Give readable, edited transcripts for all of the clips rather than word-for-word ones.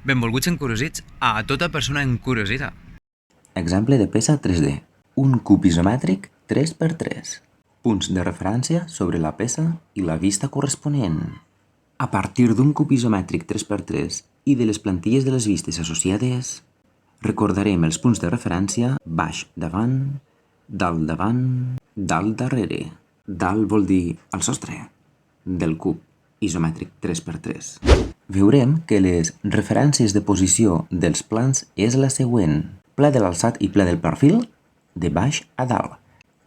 Benvolguts encuriosits a tota persona encuriosida. Exemple de peça 3D. Un cub isomètric 3x3. Punts de referència sobre la peça i la vista corresponent. A partir d'un cub isomètric 3x3 i de les plantilles de les vistes associades, recordarem els punts de referència baix davant, dalt davant, dalt darrere. Dalt vol dir el sostre del cub isomètric 3x3. Veurem que les referències de posició dels plans és la següent. Pla de l'alçat i pla del perfil, de baix a dalt,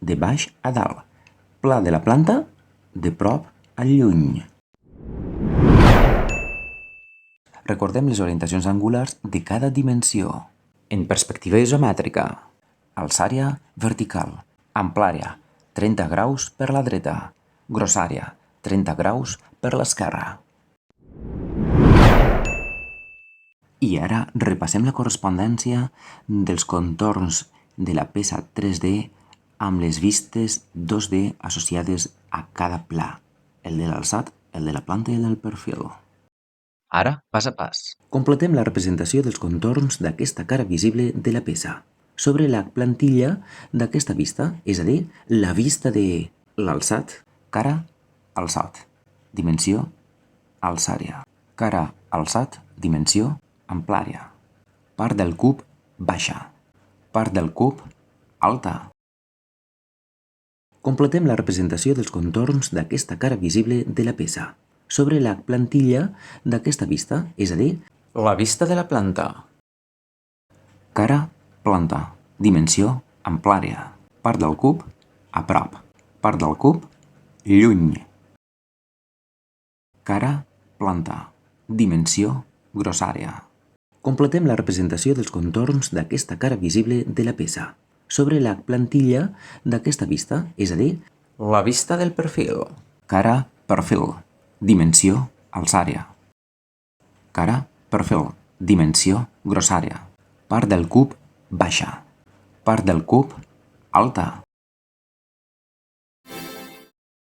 de baix a dalt. Pla de la planta, de prop a lluny. Recordem les orientacions angulars de cada dimensió. En perspectiva isomètrica, alçària vertical, amplària, 30 graus per la dreta, grossària, 30 graus per l'esquerra. I ara repassem la correspondència dels contorns de la peça 3D amb les vistes 2D associades a cada pla, el de l'alçat, el de la planta i el del perfil. Ara, pas a pas. Completem la representació dels contorns d'aquesta cara visible de la peça sobre la plantilla d'aquesta vista, és a dir, la vista de l'alçat, cara, alçat, dimensió, alçària, cara, alçat, dimensió, amplària, part del cub, baixa, part del cub, alta. Completem la representació dels contorns d'aquesta cara visible de la peça sobre la plantilla d'aquesta vista, és a dir, la vista de la planta. Cara, planta, dimensió, amplària, part del cub, a prop, part del cub, lluny. Cara, planta, dimensió, grossària. Completem la representació dels contorns d'aquesta cara visible de la peça sobre la plantilla d'aquesta vista, és a dir, la vista del perfil. Cara, perfil, dimensió, alçària. Cara, perfil, dimensió, grossària. Part del cub, baixa. Part del cub, alta.